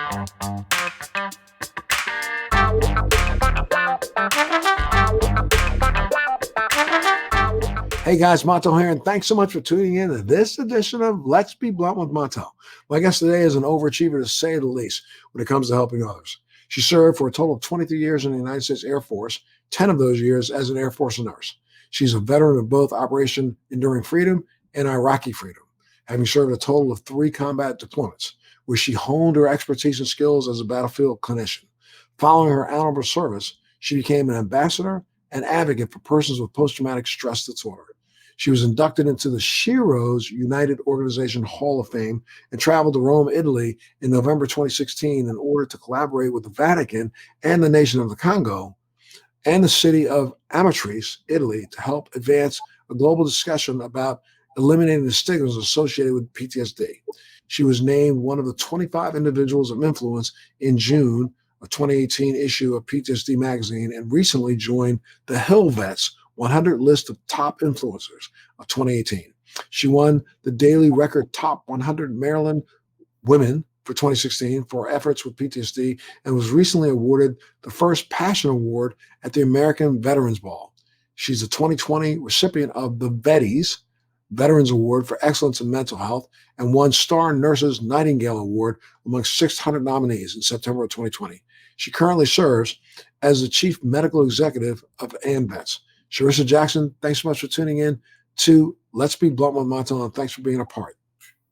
Hey guys, Montel here, and thanks so much for tuning in to this edition of Let's Be Blunt with Montel. My guest today is an overachiever, to say the least, when it comes to helping others. She served for a total of 23 years in the United States Air Force, 10 of those years as an Air Force nurse. She's a veteran of both Operation Enduring Freedom and Iraqi Freedom, having served a total of 3 combat deployments, where she honed her expertise and skills as a battlefield clinician. Following her honorable service, she became an ambassador and advocate for persons with post-traumatic stress disorder. She was inducted into the Sheroes United Organization Hall of Fame and traveled to Rome, Italy in November 2016 in order to collaborate with the Vatican and the nation of the Congo and the city of Amatrice, Italy, to help advance a global discussion about eliminating the stigmas associated with PTSD. She was named one of the 25 individuals of influence in June of 2018 issue of PTSD magazine, and recently joined the AMVETS 100 list of top influencers of 2018. She won the Daily Record Top 100 Maryland Women for 2016 for efforts with PTSD, and was recently awarded the first Passion Award at the American Veterans Ball. She's a 2020 recipient of the VETS Veterans Award for Excellence in Mental Health, and won Star Nurses Nightingale Award among 600 nominees in September of 2020. She currently serves as the Chief Medical Executive of AMVETS. Cherissa Jackson, thanks so much for tuning in to Let's Be Blunt with Montel, and thanks for being a part.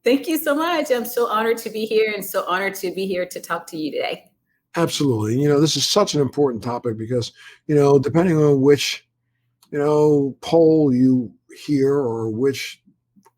Thank you so much. I'm so honored to be here, and so honored to be here to talk to you today. Absolutely. This is such an important topic because, depending on which, poll you hear or which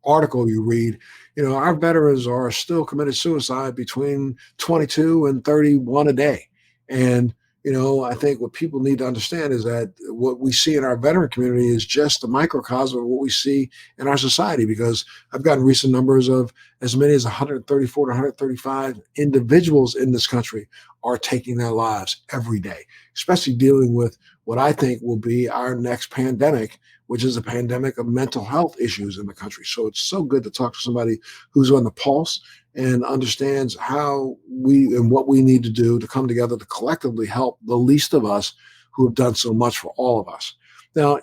article you read, our veterans are still committed suicide between 22 and 31 a day. And I think what people need to understand is that what we see in our veteran community is just a microcosm of what we see in our society, because I've gotten recent numbers of as many as 134 to 135 individuals in this country are taking their lives every day, especially dealing with what I think will be our next pandemic, which is a pandemic of mental health issues in the country. So it's so good to talk to somebody who's on the pulse and understands how we and what we need to do to come together to collectively help the least of us who have done so much for all of us. Now,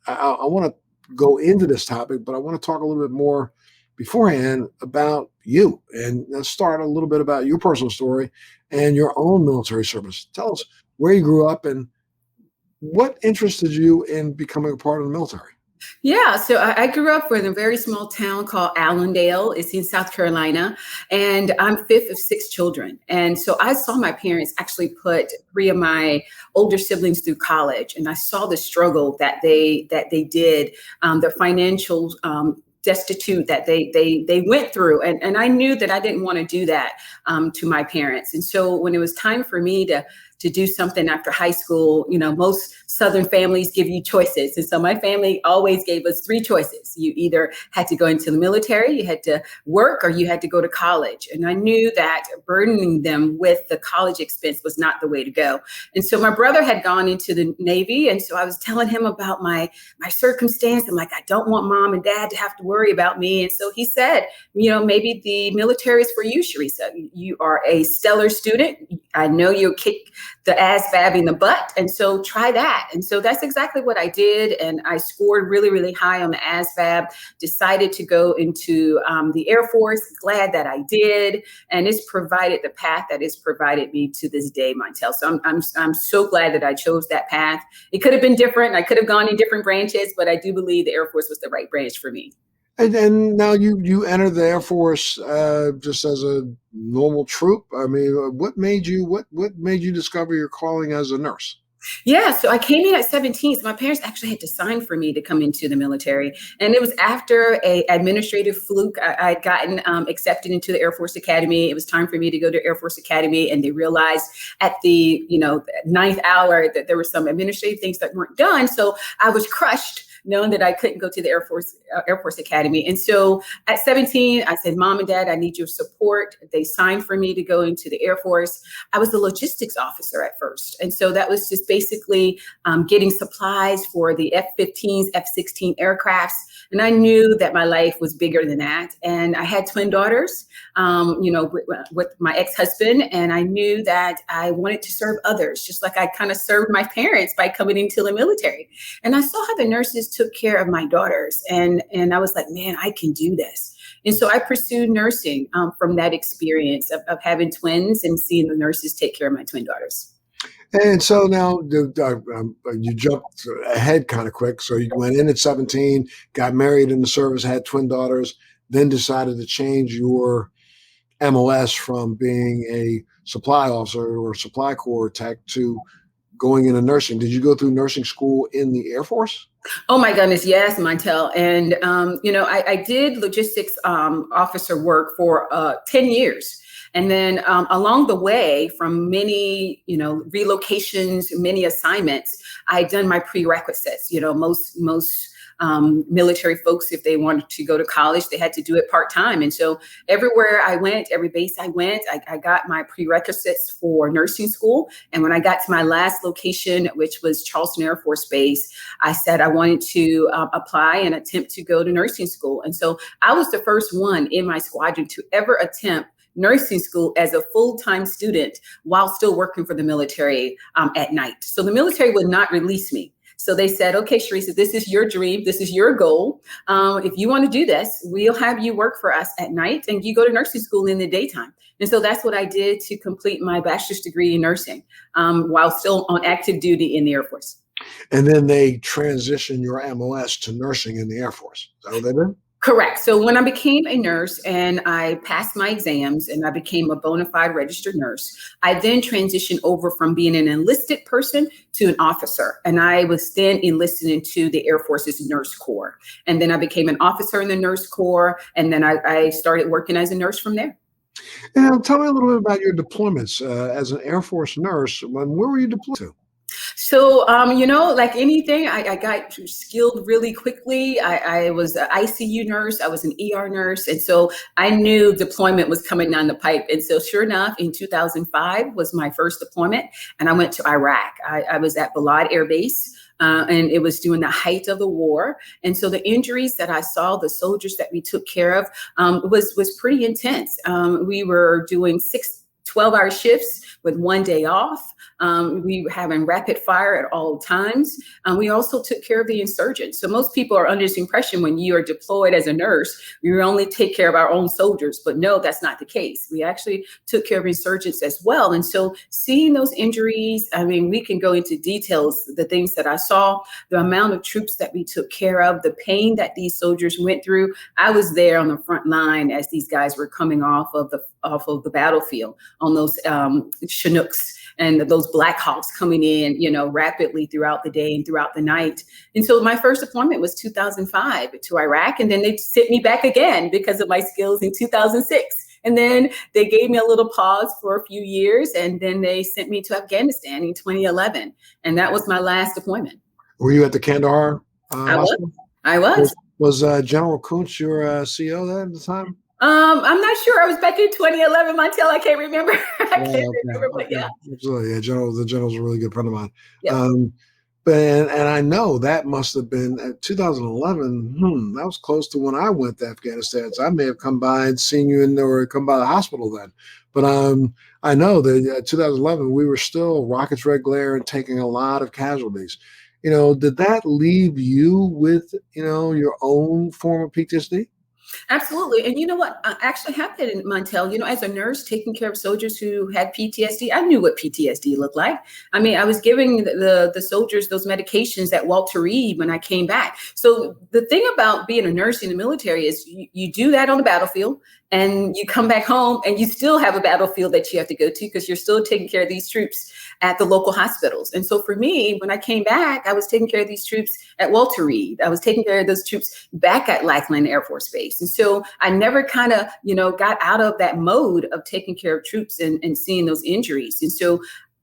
I want to go into this topic, but I want to talk a little bit more beforehand about you, and let's start a little bit about your personal story and your own military service. Tell us where you grew up and what interested you in becoming a part of the military. Yeah, so I grew up in a very small town called Allendale. It's in South Carolina, and I'm 5th of 6 children. And so I saw my parents actually put 3 of my older siblings through college, and I saw the struggle that they did, the financial destitute that they went through. And I knew that I didn't want to do that to my parents. And so when it was time for me to do something after high school, most Southern families give you choices. And so my family always gave us 3 choices. You either had to go into the military, you had to work, or you had to go to college. And I knew that burdening them with the college expense was not the way to go. And so my brother had gone into the Navy. And so I was telling him about my circumstance. I'm like, I don't want mom and dad to have to worry about me. And so he said, maybe the military is for you, Cherissa. You are a stellar student. I know you'll kick the ASVAB in the butt. And so try that. And so that's exactly what I did. And I scored really, really high on the ASVAB, decided to go into the Air Force. Glad that I did. And it's provided the path that it's provided me to this day, Montel. So I'm so glad that I chose that path. It could have been different. I could have gone in different branches, but I do believe the Air Force was the right branch for me. And now you entered the Air Force just as a normal troop. I mean, what made you discover your calling as a nurse? Yeah, so I came in at 17. So my parents actually had to sign for me to come into the military. And it was after an administrative fluke. I'd gotten accepted into the Air Force Academy. It was time for me to go to Air Force Academy. And they realized at the 9th hour that there were some administrative things that weren't done. So I was crushed knowing that I couldn't go to the Air Force Academy. And so at 17, I said, Mom and Dad, I need your support. They signed for me to go into the Air Force. I was the logistics officer at first. And so that was just basically getting supplies for the F-15s, F-16 aircrafts. And I knew that my life was bigger than that. And I had twin daughters, with my ex-husband. And I knew that I wanted to serve others, just like I kind of served my parents by coming into the military. And I saw how the nurses took care of my daughters. And I was like, man, I can do this. And so I pursued nursing from that experience of having twins and seeing the nurses take care of my twin daughters. And so now you jumped ahead kind of quick. So you went in at 17, got married in the service, had twin daughters, then decided to change your MOS from being a supply officer or supply corps tech to going into nursing. Did you go through nursing school in the Air Force? Oh my goodness, yes, Montel. And, I did logistics officer work for 10 years. And then along the way, from many, relocations, many assignments, I'd done my prerequisites. Most military folks, if they wanted to go to college, they had to do it part-time. And so everywhere I went, every base I went, I got my prerequisites for nursing school. And when I got to my last location, which was Charleston Air Force Base, I said I wanted to apply and attempt to go to nursing school. And so I was the first one in my squadron to ever attempt nursing school as a full-time student while still working for the military at night. So the military would not release me. So they said, okay, Cherissa, this is your dream. This is your goal. If you want to do this, we'll have you work for us at night and you go to nursing school in the daytime. And so that's what I did to complete my bachelor's degree in nursing while still on active duty in the Air Force. And then they transition your MOS to nursing in the Air Force. Is that what they did? Correct. So when I became a nurse and I passed my exams and I became a bona fide registered nurse, I then transitioned over from being an enlisted person to an officer. And I was then enlisted into the Air Force's Nurse Corps. And then I became an officer in the Nurse Corps. And then I started working as a nurse from there. And tell me a little bit about your deployments as an Air Force nurse. Where were you deployed to? So, like anything, I got skilled really quickly. I was an ICU nurse. I was an ER nurse. And so I knew deployment was coming down the pipe. And so sure enough, in 2005 was my first deployment. And I went to Iraq. I was at Balad Air Base. And it was during the height of the war. And so the injuries that I saw, the soldiers that we took care of, was pretty intense. We were doing 12-hour shifts with 1 day off. We were having rapid fire at all times. We also took care of the insurgents. So most people are under this impression when you are deployed as a nurse, we only take care of our own soldiers. But no, that's not the case. We actually took care of insurgents as well. And so seeing those injuries, we can go into details, the things that I saw, the amount of troops that we took care of, the pain that these soldiers went through. I was there on the front line as these guys were coming off of the battlefield on those Chinooks and those Black Hawks coming in, rapidly throughout the day and throughout the night. And so my first deployment was 2005 to Iraq. And then they sent me back again because of my skills in 2006. And then they gave me a little pause for a few years. And then they sent me to Afghanistan in 2011. And that was my last deployment. Were you at the Kandahar hospital? I was. Was General Kuntz your CEO then at the time? I'm not sure. I was back in 2011, Montel. I can't remember. But yeah. Absolutely. Yeah, the general's a really good friend of mine. Yeah. And I know that must have been at 2011. That was close to when I went to Afghanistan. So I may have come by and seen you in there or come by the hospital then. But I know that 2011, we were still rockets, red glare, and taking a lot of casualties. Did that leave you with, your own form of PTSD? Absolutely. And you know what? I actually have that in Montel. As a nurse taking care of soldiers who had PTSD, I knew what PTSD looked like. I was giving the soldiers those medications at Walter Reed when I came back. So the thing about being a nurse in the military is you do that on the battlefield and you come back home and you still have a battlefield that you have to go to because you're still taking care of these troops at the local hospitals. And so for me, when I came back, I was taking care of these troops at Walter Reed. I was taking care of those troops back at Lackland Air Force Base. And so I never kind of, got out of that mode of taking care of troops and seeing those injuries. And so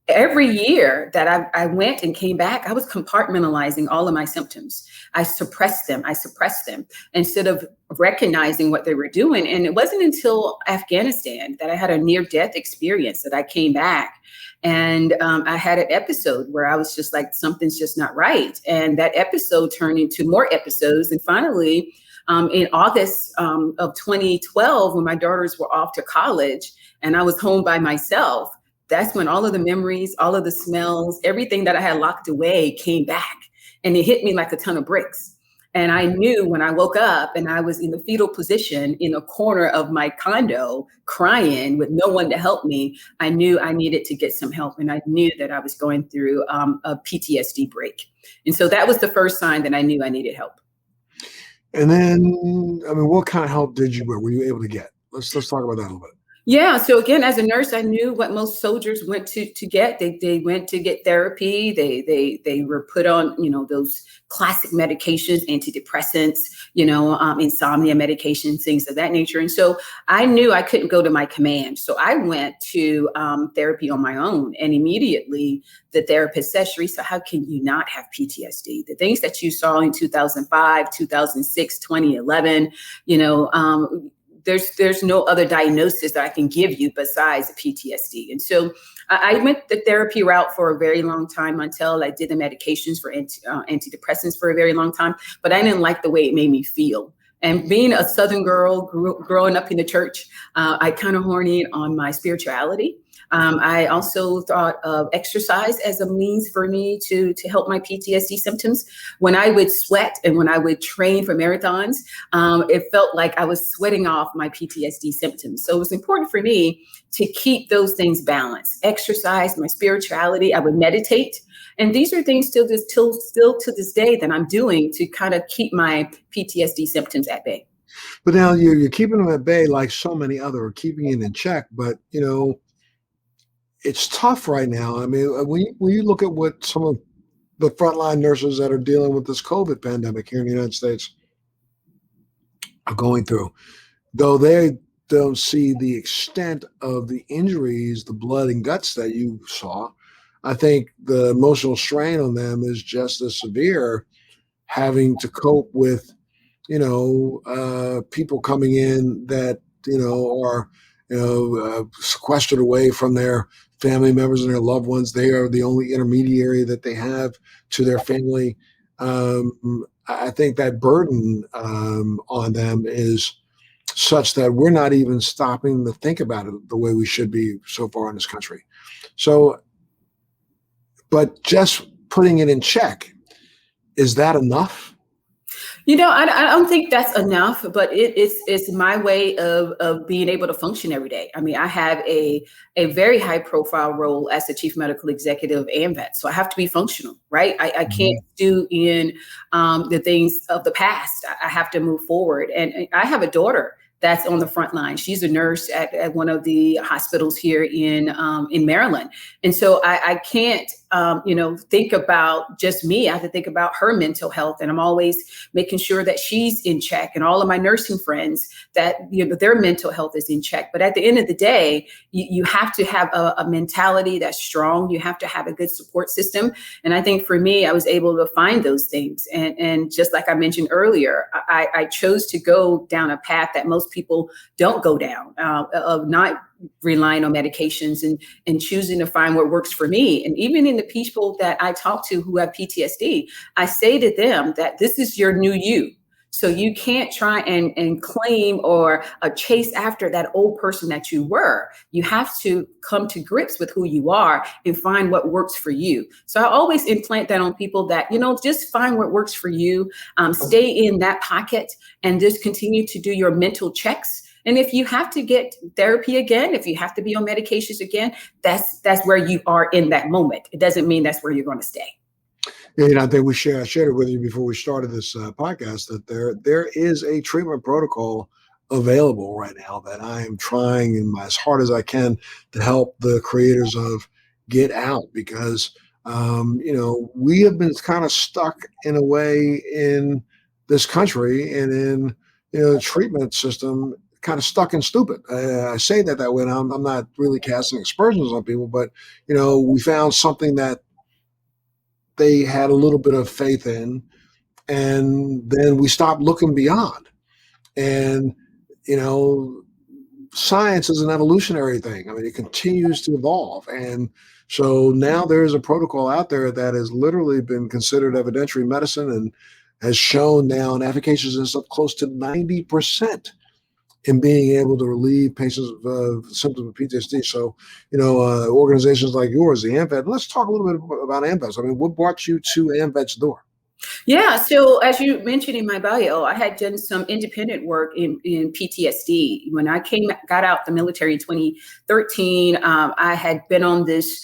every year that I went and came back, I was compartmentalizing all of my symptoms. I suppressed them. Instead of recognizing what they were doing. And it wasn't until Afghanistan that I had a near-death experience that I came back. And I had an episode where I was just like, something's just not right. And that episode turned into more episodes. And finally, in August of 2012, when my daughters were off to college and I was home by myself, that's when all of the memories, all of the smells, everything that I had locked away came back, and it hit me like a ton of bricks. And I knew when I woke up and I was in the fetal position in a corner of my condo crying with no one to help me, I knew I needed to get some help. And I knew that I was going through a PTSD break. And so that was the first sign that I knew I needed help. And then, I mean, what kind of help were you able to get? Let's talk about that a little bit. Yeah. So again, as a nurse, I knew what most soldiers went to get. They went to get therapy. They were put on, those classic medications, antidepressants, insomnia medications, things of that nature. And so I knew I couldn't go to my command. So I went to therapy on my own. And immediately the therapist said, Cherissa, how can you not have PTSD? The things that you saw in 2005, 2006, 2011, there's no other diagnosis that I can give you besides PTSD. And so I went the therapy route for a very long time until I did the medications for antidepressants for a very long time, but I didn't like the way it made me feel. And being a Southern girl, growing up in the church, I kind of horned in on my spirituality. I also thought of exercise as a means for me to help my PTSD symptoms. When I would sweat and when I would train for marathons, it felt like I was sweating off my PTSD symptoms. So it was important for me to keep those things balanced. Exercise, my spirituality, I would meditate. And these are things still to this day that I'm doing to kind of keep my PTSD symptoms at bay. But now you're keeping them at bay like so many other, keeping it in check. But, it's tough right now. I mean, when you look at what some of the frontline nurses that are dealing with this COVID pandemic here in the United States are going through, though they don't see the extent of the injuries, the blood and guts that you saw, I think the emotional strain on them is just as severe, having to cope with, people coming in that, are, sequestered away from their family members and their loved ones. They are the only intermediary that they have to their family. I think that burden on them is such that we're not even stopping to think about it the way we should be so far in this country. So, but just putting it in check, is that enough? I don't think that's enough, but it's my way of being able to function every day. I mean, I have a very high profile role as the chief medical executive of AMVETS, so I have to be functional, right? I can't do in the things of the past. I have to move forward, and I have a daughter that's on the front line. She's a nurse at one of the hospitals here in Maryland. And so I can't, think about just me. I have to think about her mental health. And I'm always making sure that she's in check, and all of my nursing friends that, their mental health is in check. But at the end of the day, you have to have a mentality that's strong. You have to have a good support system. And I think for me, I was able to find those things. And just like I mentioned earlier, I chose to go down a path that most people don't go down, of not relying on medications and choosing to find what works for me. And even in the people that I talk to who have PTSD, I say to them that this is your new you. So you can't try and claim or chase after that old person that you were. You have to come to grips with who you are and find what works for you. So I always implant that on people that, just find what works for you, stay in that pocket, and just continue to do your mental checks. And if you have to get therapy again, if you have to be on medications again, that's where you are in that moment. It doesn't mean that's where you're going to stay. Yeah, I think I shared it with you before we started this podcast that there is a treatment protocol available right now that I am trying as hard as I can to help the creators of get out, because we have been kind of stuck in a way in this country and in the treatment system kind of stuck and stupid. I say that way, and I'm not really casting aspersions on people, but we found something that they had a little bit of faith in, and then we stopped looking beyond. And science is an evolutionary thing. I mean, it continues to evolve, and so now there is a protocol out there that has literally been considered evidentiary medicine and has shown now an efficaciousness of close to 90% in being able to relieve patients of symptoms of PTSD. So, organizations like yours, the AMVETS. Let's talk a little bit about AMVETS. I mean, what brought you to AMVETS' door? Yeah, so as you mentioned in my bio, I had done some independent work in PTSD. When I got out the military in 2013, I had been on this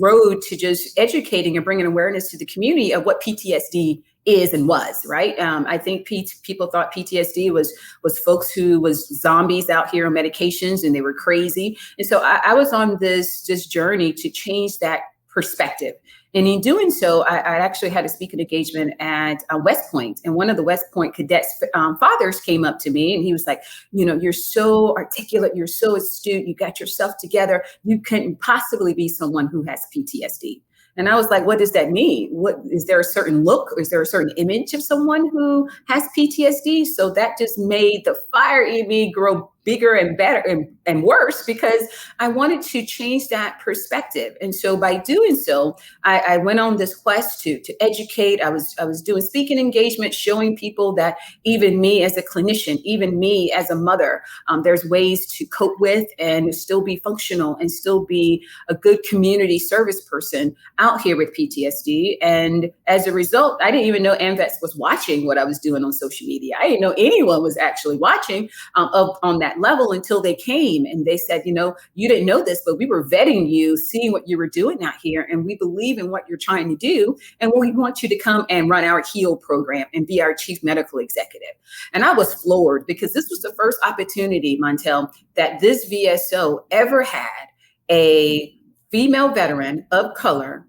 road to just educating and bringing awareness to the community of what PTSD is and was, right? I think people thought PTSD was folks who was zombies out here on medications and they were crazy. And so I was on this journey to change that perspective. And in doing so, I actually had a speaking engagement at West Point. And one of the West Point cadets' fathers came up to me and he was like, you're so articulate, you're so astute, you got yourself together. You couldn't possibly be someone who has PTSD. And I was like, what does that mean? What is there a certain look? Or is there a certain image of someone who has PTSD? So that just made the fire in me grow bigger and better and worse, because I wanted to change that perspective. And so by doing so, I went on this quest to educate. I was doing speaking engagements, showing people that even me as a clinician, even me as a mother, there's ways to cope with and still be functional and still be a good community service person out here with PTSD. And as a result, I didn't even know AMVETS was watching what I was doing on social media. I didn't know anyone was actually watching on that level until they came and they said, you didn't know this, but we were vetting you, seeing what you were doing out here. And we believe in what you're trying to do. And we want you to come and run our HEAL program and be our chief medical executive. And I was floored because this was the first opportunity, Montel, that this VSO ever had a female veteran of color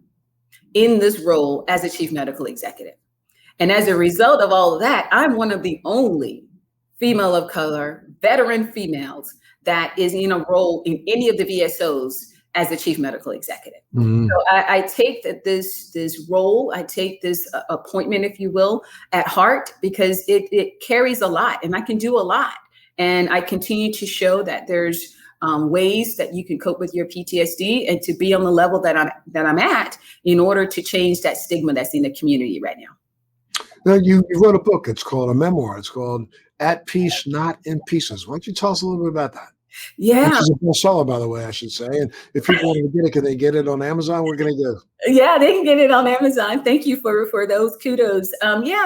in this role as a chief medical executive. And as a result of all of that, I'm one of the only female of color, veteran females that is in a role in any of the VSOs as a chief medical executive. Mm-hmm. So I take this role, I take this appointment, if you will, at heart, because it carries a lot and I can do a lot. And I continue to show that there's ways that you can cope with your PTSD and to be on the level that I'm at in order to change that stigma that's in the community right now. Now, you wrote a book. It's called a memoir. It's called At Peace, Not in Pieces. Why don't you tell us a little bit about that? Yeah. Which is a bestseller, by the way, I should say. And if people want to get it, can they get it on Amazon? We're going to get it. Yeah, they can get it on Amazon. Thank you for those kudos.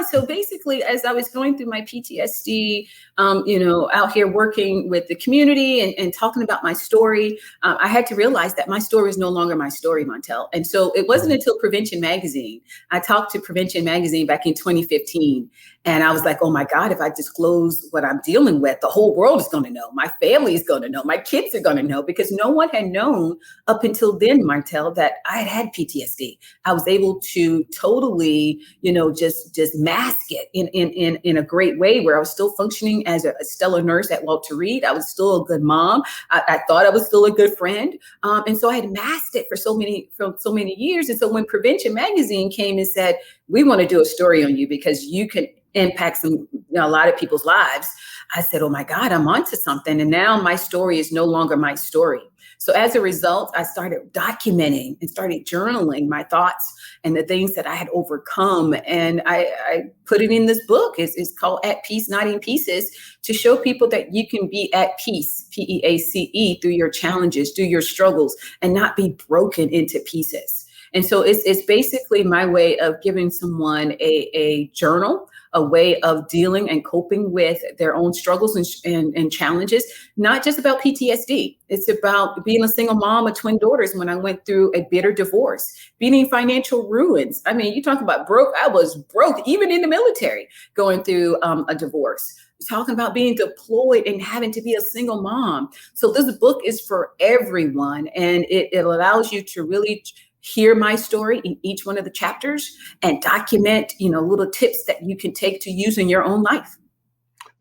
So basically, as I was going through my PTSD, out here working with the community and talking about my story, I had to realize that my story is no longer my story, Montel. And so it wasn't until Prevention Magazine. I talked to Prevention Magazine back in 2015. And I was like, oh my God, if I disclose what I'm dealing with, the whole world is going to know. My family is going to know. My kids are going to know, because no one had known up until then, Montel, that I had PTSD. I was able to totally, just mask it in a great way, where I was still functioning as a stellar nurse at Walter Reed. I was still a good mom. I thought I was still a good friend. And so I had masked it for so many years. And so when Prevention Magazine came and said, we want to do a story on you because you can impact a lot of people's lives, I said, oh my God, I'm onto something. And now my story is no longer my story. So as a result, I started documenting and started journaling my thoughts and the things that I had overcome. And I put it in this book. It's called At Peace, Not in Pieces, to show people that you can be at peace, PEACE, through your challenges, through your struggles, and not be broken into pieces. And so it's basically my way of giving someone a journal, a way of dealing and coping with their own struggles and challenges, not just about PTSD. It's about being a single mom of twin daughters when I went through a bitter divorce, being in financial ruins. I mean, you talk about broke. I was broke, even in the military, going through a divorce. Talking about being deployed and having to be a single mom. So this book is for everyone, and it allows you to really hear my story in each one of the chapters and document, little tips that you can take to use in your own life.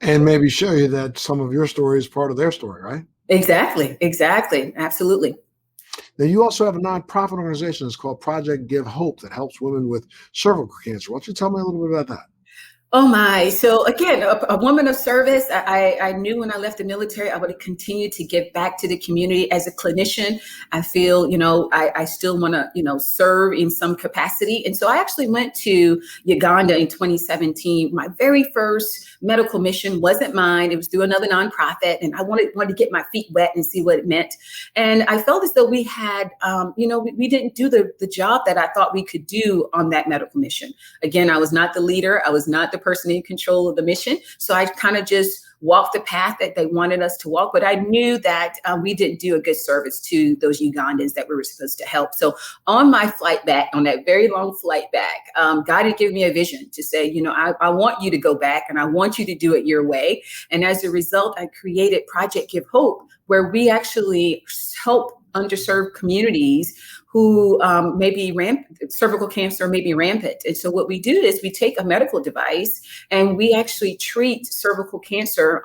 And maybe show you that some of your story is part of their story, right? Exactly. Absolutely. Now, you also have a nonprofit organization that's called Project Give Hope that helps women with cervical cancer. Why don't you tell me a little bit about that? Oh my. So again, a woman of service. I knew when I left the military, I would continue to give back to the community as a clinician. I feel, I still want to, serve in some capacity. And so I actually went to Uganda in 2017. My very first medical mission wasn't mine. It was through another nonprofit. And I wanted to get my feet wet and see what it meant. And I felt as though we had, we didn't do the job that I thought we could do on that medical mission. Again, I was not the leader. I was not the person in control of the mission. So I kind of just walked the path that they wanted us to walk. But I knew that we didn't do a good service to those Ugandans that we were supposed to help. So on my flight back, on that very long flight back, God had given me a vision to say, I want you to go back and I want you to do it your way. And as a result, I created Project Give Hope, where we actually help underserved communities who maybe cervical cancer may be rampant. And so what we do is we take a medical device and we actually treat cervical cancer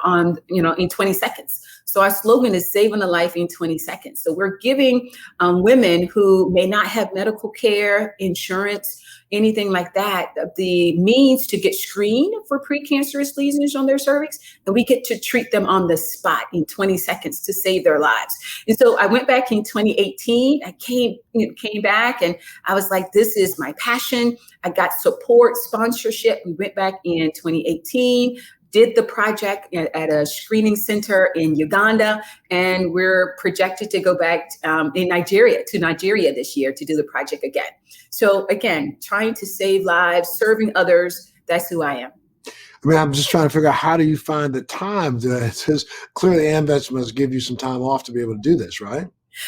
in 20 seconds. So our slogan is saving a life in 20 seconds. So we're giving women who may not have medical care, insurance, anything like that, the means to get screened for precancerous lesions on their cervix, and we get to treat them on the spot in 20 seconds to save their lives. And so I went back in 2018. I came back and I was like, this is my passion. I got support, sponsorship. We went back in 2018. Did the project at a screening center in Uganda, and we're projected to go back to Nigeria this year to do the project again. So again, trying to save lives, serving others, that's who I am. I mean, I'm just trying to figure out, how do you find the time to, because clearly AMVETS must give you some time off to be able to do this, right?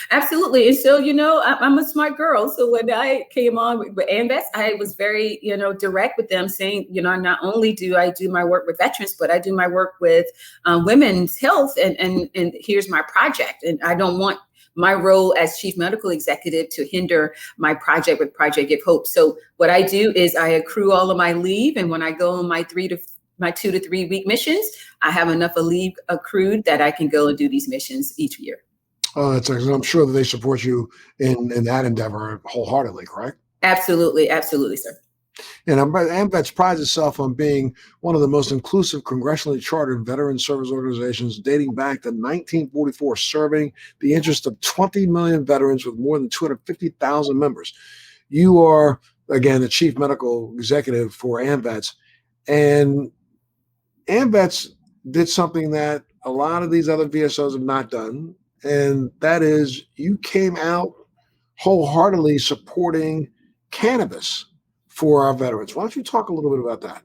Absolutely. And so, I'm a smart girl. So when I came on with AMVETS, I was very, direct with them saying, not only do I do my work with veterans, but I do my work with women's health. And here's my project. And I don't want my role as chief medical executive to hinder my project with Project Give Hope. So what I do is I accrue all of my leave. And when I go on my 2 to 3 week missions, I have enough of leave accrued that I can go and do these missions each year. Oh, that's excellent. I'm sure that they support you in that endeavor wholeheartedly, correct? Absolutely, sir. And AMVETS prides itself on being one of the most inclusive congressionally chartered veteran service organizations dating back to 1944, serving the interest of 20 million veterans with more than 250,000 members. You are, again, the chief medical executive for AMVETS. And AMVETS did something that a lot of these other VSOs have not done. And that is, you came out wholeheartedly supporting cannabis for our veterans. Why don't you talk a little bit about that?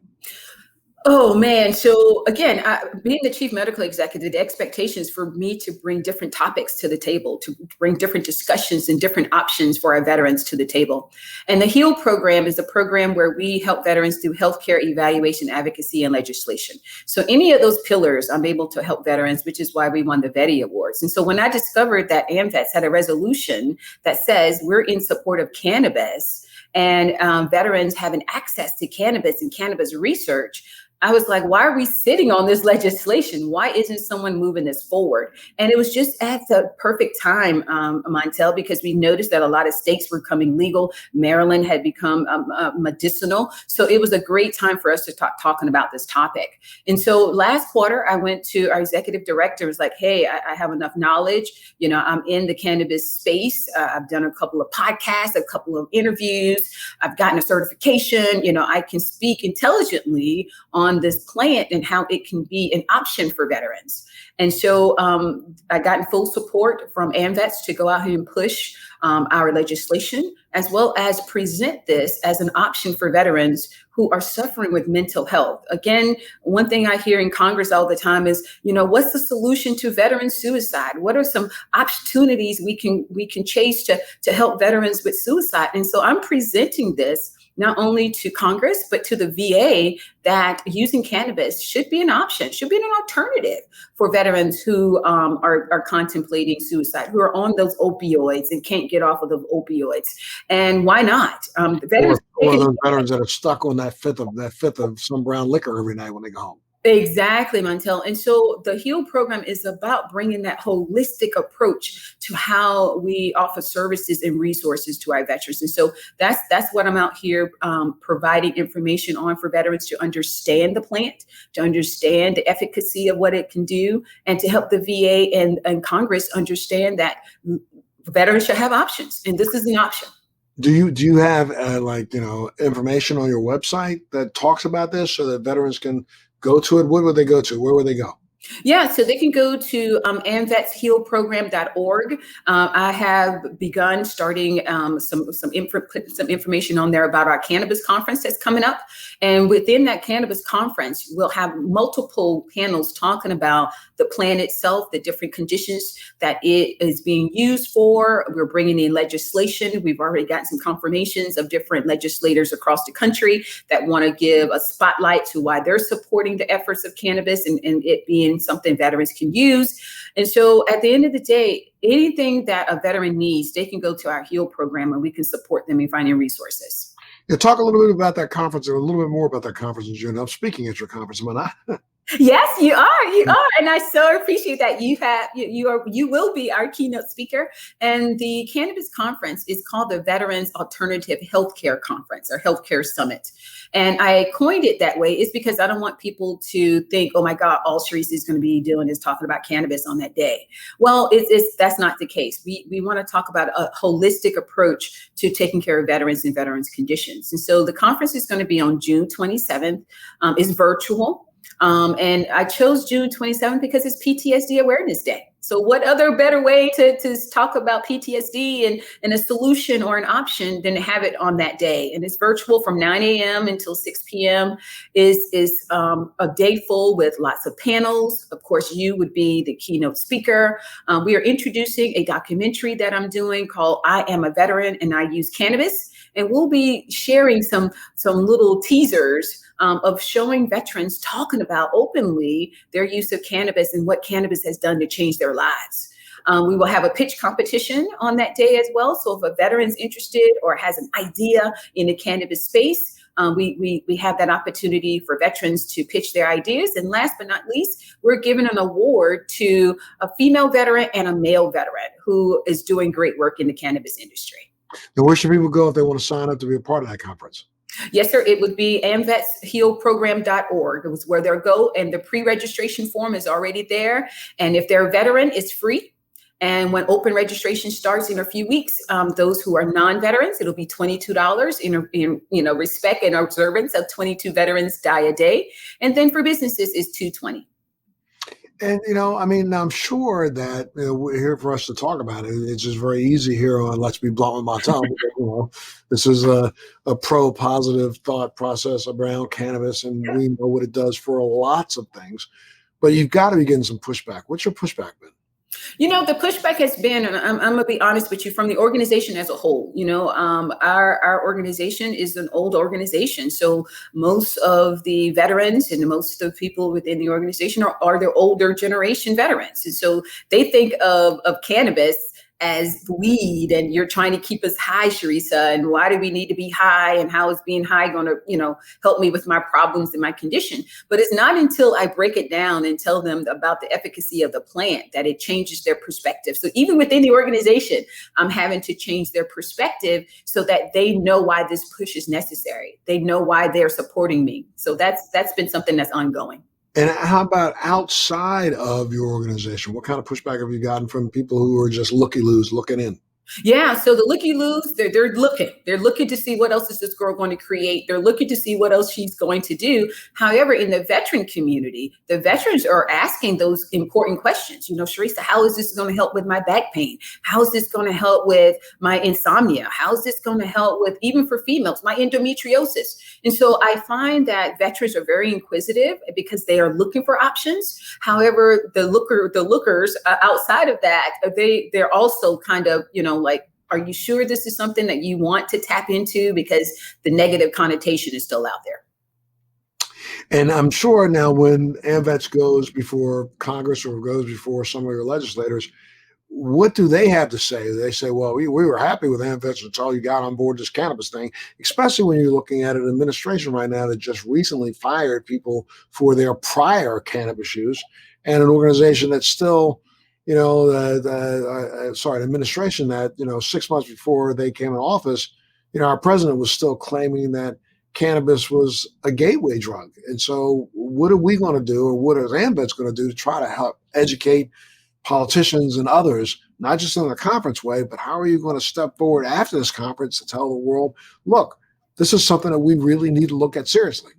Oh man. So again, being the chief medical executive, the expectations for me to bring different topics to the table, to bring different discussions and different options for our veterans to the table. And the HEAL program is a program where we help veterans through healthcare evaluation, advocacy, and legislation. So any of those pillars, I'm able to help veterans, which is why we won the VETI Awards. And so when I discovered that AMVETS had a resolution that says we're in support of cannabis and veterans having access to cannabis and cannabis research, I was like, why are we sitting on this legislation? Why isn't someone moving this forward? And it was just at the perfect time, Montel, because we noticed that a lot of states were becoming legal. Maryland had become medicinal. So it was a great time for us to talking about this topic. And so last quarter, I went to our executive director, was like, hey, I have enough knowledge. I'm in the cannabis space. I've done a couple of podcasts, a couple of interviews. I've gotten a certification. I can speak intelligently on this plant and how it can be an option for veterans. And so I got in full support from AMVETS to go out here and push our legislation, as well as present this as an option for veterans who are suffering with mental health. Again, one thing I hear in Congress all the time is, what's the solution to veteran suicide? What are some opportunities we can chase to help veterans with suicide? And so I'm presenting this not only to Congress, but to the VA, that using cannabis should be an option, should be an alternative for veterans who are contemplating suicide, who are on those opioids and can't get off of those opioids. And why not? Or those veterans that are stuck on that fifth of some brown liquor every night when they go home. Exactly, Montel. And so the HEAL program is about bringing that holistic approach to how we offer services and resources to our veterans. And so that's what I'm out here providing information on for veterans to understand the plant, to understand the efficacy of what it can do, and to help the VA and Congress understand that veterans should have options. And this is an option. Do you have information on your website that talks about this so that veterans can go to it? What would they go to? Where would they go? Yeah, so they can go to AMVETShealprogram.org. I have begun starting put some information on there about our Cannabis Conference that's coming up. And within that Cannabis Conference, we'll have multiple panels talking about the plant itself, the different conditions that it is being used for. We're bringing in legislation. We've already gotten some confirmations of different legislators across the country that want to give a spotlight to why they're supporting the efforts of cannabis and it being something veterans can use. And so at the end of the day, anything that a veteran needs, they can go to our HEAL program and we can support them in finding resources. Yeah, talk a little bit about that conference, or a little bit more about that conference in June. I'm speaking at your conference, am I not? Yes, you are, and I so appreciate that you will be our keynote speaker. And the Cannabis Conference is called the Veterans Alternative Healthcare Conference or Healthcare Summit. And I coined it that way is because I don't want people to think, oh my God, all Cherissa is going to be doing is talking about cannabis on that day. Well, that's not the case. We want to talk about a holistic approach to taking care of veterans and veterans conditions. And so the conference is going to be on June 27th. It's virtual. And I chose June 27th because it's PTSD Awareness Day. So what other better way to talk about PTSD and a solution or an option than to have it on that day? And it's virtual from 9 a.m. until 6 p.m. is a day full with lots of panels. Of course, you would be the keynote speaker. We are introducing a documentary that I'm doing called I Am a Veteran and I Use Cannabis. And we'll be sharing some little teasers of showing veterans talking about openly their use of cannabis and what cannabis has done to change their lives. We will have a pitch competition on that day as well. So if a veteran's interested or has an idea in the cannabis space, we have that opportunity for veterans to pitch their ideas. And last but not least, we're giving an award to a female veteran and a male veteran who is doing great work in the cannabis industry. Now, where should people go if they want to sign up to be a part of that conference? Yes, sir. It would be AMVETShealprogram.org. It was where they'll go, and the pre-registration form is already there. And if they're a veteran, it's free. And when open registration starts in a few weeks, those who are non-veterans, it'll be $22 in respect and observance of 22 veterans die a day. And then for businesses, it's $220. And, I'm sure that we're here for us to talk about it. It's just very easy here on Let's Be Blunt with Montel. This is a pro-positive thought process around cannabis, and we know what it does for lots of things. But you've got to be getting some pushback. What's your pushback been? The pushback has been, and I'm going to be honest with you, from the organization as a whole. Our organization is an old organization. So most of the veterans and most of the people within the organization are the older generation veterans. And so they think of cannabis as weed, and you're trying to keep us high, Cherissa, and why do we need to be high, and how is being high going to, help me with my problems and my condition? But it's not until I break it down and tell them about the efficacy of the plant that it changes their perspective. So even within the organization, I'm having to change their perspective so that they know why this push is necessary. They know why they're supporting me. So that's been something that's ongoing. And how about outside of your organization? What kind of pushback have you gotten from people who are just looky-loos looking in? Yeah, so the looky-loos, they're looking. They're looking to see what else is this girl going to create. They're looking to see what else she's going to do. However, in the veteran community, the veterans are asking those important questions. Cherissa, how is this going to help with my back pain? How is this going to help with my insomnia? How is this going to help with, even for females, my endometriosis? And so I find that veterans are very inquisitive because they are looking for options. However, the lookers outside of that, they're also kind of, like, are you sure this is something that you want to tap into? Because the negative connotation is still out there. And I'm sure now when AMVETS goes before Congress or goes before some of your legislators, what do they have to say? They say, well, we were happy with AMVETS until you got on board this cannabis thing, especially when you're looking at an administration right now that just recently fired people for their prior cannabis use, and an organization that's still, you know, an administration that, you know, 6 months before they came in office, you know, our president was still claiming that cannabis was a gateway drug. And so what are we going to do, or what is AMVETS going to do to try to help educate politicians and others, not just in a conference way, but how are you going to step forward after this conference to tell the world, look, this is something that we really need to look at seriously?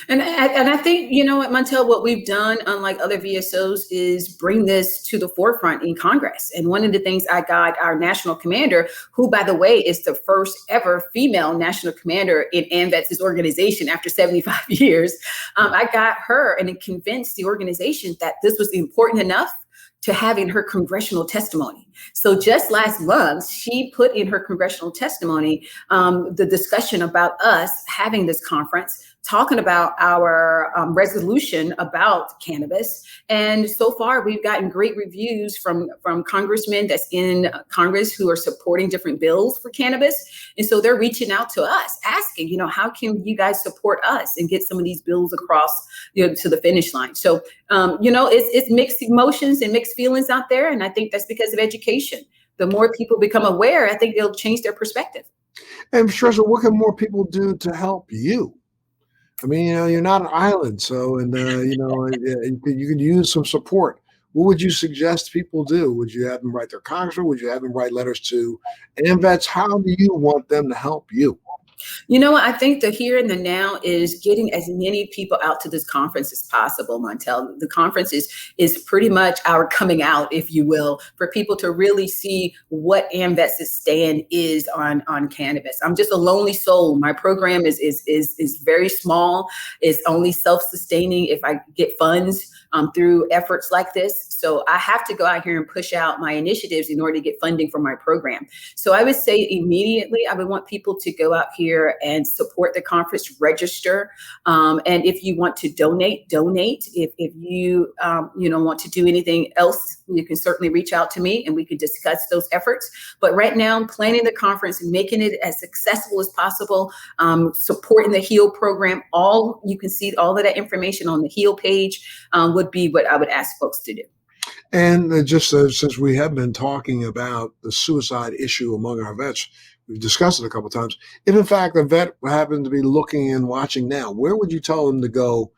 And I think, you know what, Montel, what we've done, unlike other VSOs, is bring this to the forefront in Congress. And one of the things I got our national commander, who, by the way, is the first ever female national commander in AMVETS' organization after 75 years, I got her and it convinced the organization that this was important enough to have in her congressional testimony. So just last month, she put in her congressional testimony the discussion about us having this conference, talking about our resolution about cannabis. And so far, we've gotten great reviews from congressmen that's in Congress who are supporting different bills for cannabis. And so they're reaching out to us, asking, you know, how can you guys support us and get some of these bills across, you know, to the finish line? So, you know, it's mixed emotions and mixed feelings out there. And I think that's because of education. The more people become aware, I think they'll change their perspective. And Cherissa, what can more people do to help you? I mean, you know, you're not an island, so, and you know, you can use some support. What would you suggest people do? Would you have them write their congressman? Would you have them write letters to AMVETS? How do you want them to help you? You know what? I think the here and the now is getting as many people out to this conference as possible, Montel. The conference is pretty much our coming out, if you will, for people to really see what AMVETS' stand is on cannabis. I'm just a lonely soul. My program is very small. It's only self-sustaining if I get funds through efforts like this. So I have to go out here and push out my initiatives in order to get funding for my program. So I would say immediately, I would want people to go out here and support the conference, register. And if you want to donate. If you, you know, want to do anything else, you can certainly reach out to me and we can discuss those efforts. But right now, I'm planning the conference and making it as accessible as possible, supporting the HEAL program. You can see all of that information on the HEAL page would be what I would ask folks to do. And just since we have been talking about the suicide issue among our vets, we've discussed it a couple of times. If in fact a vet happened to be looking and watching now, where would you tell them to go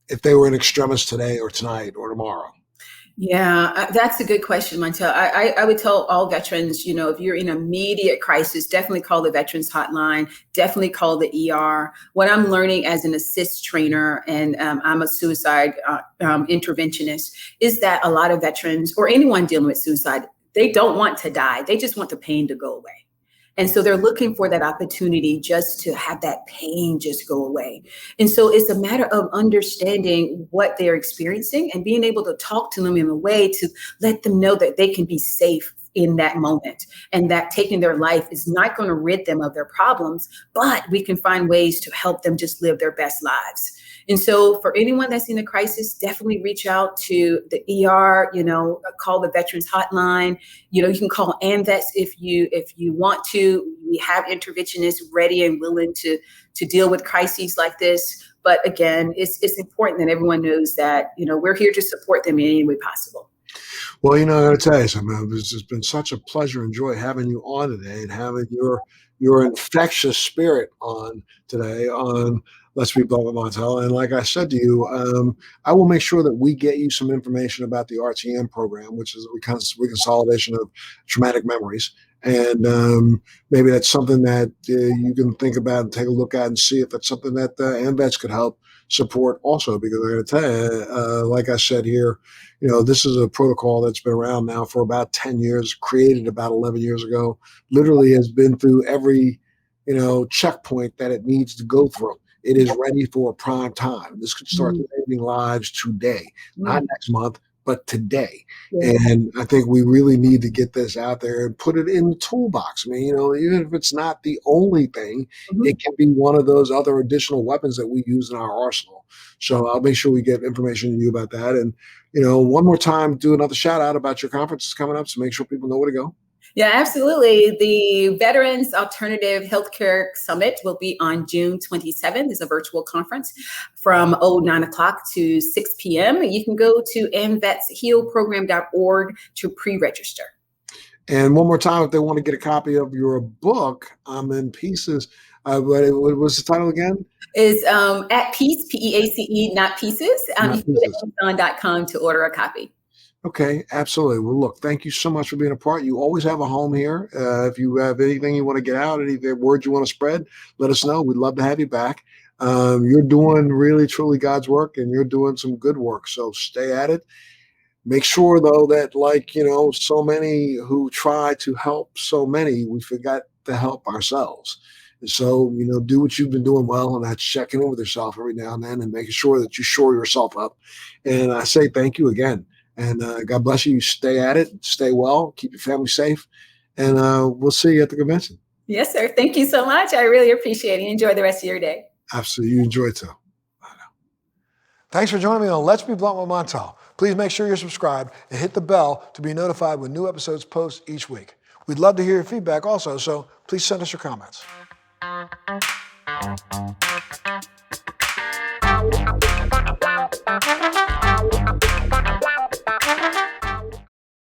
if they were in extremis today or tonight or tomorrow? Yeah, that's a good question, Montel. I would tell all veterans, you know, if you're in immediate crisis, definitely call the Veterans Hotline, definitely call the ER. What I'm learning as an assist trainer, and I'm a suicide interventionist, is that a lot of veterans or anyone dealing with suicide, they don't want to die. They just want the pain to go away. And so they're looking for that opportunity just to have that pain just go away. And so it's a matter of understanding what they're experiencing and being able to talk to them in a way to let them know that they can be safe in that moment, and that taking their life is not going to rid them of their problems, but we can find ways to help them just live their best lives. And so for anyone that's in a crisis, definitely reach out to the ER, you know, call the Veterans Hotline. You know, you can call AMVETS if you want to. We have interventionists ready and willing to deal with crises like this. But again, it's important that everyone knows that, you know, we're here to support them in any way possible. Well, you know, I got to tell you something. It's just been such a pleasure and joy having you on today and having your infectious spirit on today on Let's Be Blunt with Montel. And like I said to you, I will make sure that we get you some information about the RTM program, which is a reconsolidation of traumatic memories. And maybe that's something that you can think about and take a look at and see if that's something that AMVETS could help support also. Because I got to tell you, like I said here, you know, this is a protocol that's been around now for about 10 years, created about 11 years ago, literally has been through every, you know, checkpoint that it needs to go through. It is ready for prime time. This could start saving lives today, not next month, but today. Yeah. And I think we really need to get this out there and put it in the toolbox. I mean, even if it's not the only thing, Mhm. it can be one of those other additional weapons that we use in our arsenal. So I'll make sure we get information to you about that. And, one more time, do another shout out about your conference coming up. So make sure people know where to go. Yeah, absolutely. The Veterans Alternative Healthcare Summit will be on June 27th. It's a virtual conference from 9 o'clock to 6 p.m. You can go to amvetshealprogram.org to pre-register. And one more time, if they want to get a copy of your book, I'm in pieces. What was the title again? Is At Peace, Peace, not Pieces. You Not can go Pieces. to Amazon.com to order a copy. Okay, absolutely. Well, look, thank you so much for being a part. You always have a home here. If you have anything you want to get out, any words you want to spread, let us know. We'd love to have you back. You're doing really, truly God's work, and you're doing some good work. So stay at it. Make sure, though, that so many who try to help so many, we forgot to help ourselves. And so, do what you've been doing well, and that's checking in with yourself every now and then and making sure that you shore yourself up. And I say thank you again. And God bless you. Stay at it. Stay well. Keep your family safe. And we'll see you at the convention. Yes, sir. Thank you so much. I really appreciate it. Enjoy the rest of your day. Absolutely. You enjoy it too. Thanks for joining me on Let's Be Blunt with Montel. Please make sure you're subscribed and hit the bell to be notified when new episodes post each week. We'd love to hear your feedback also, so please send us your comments.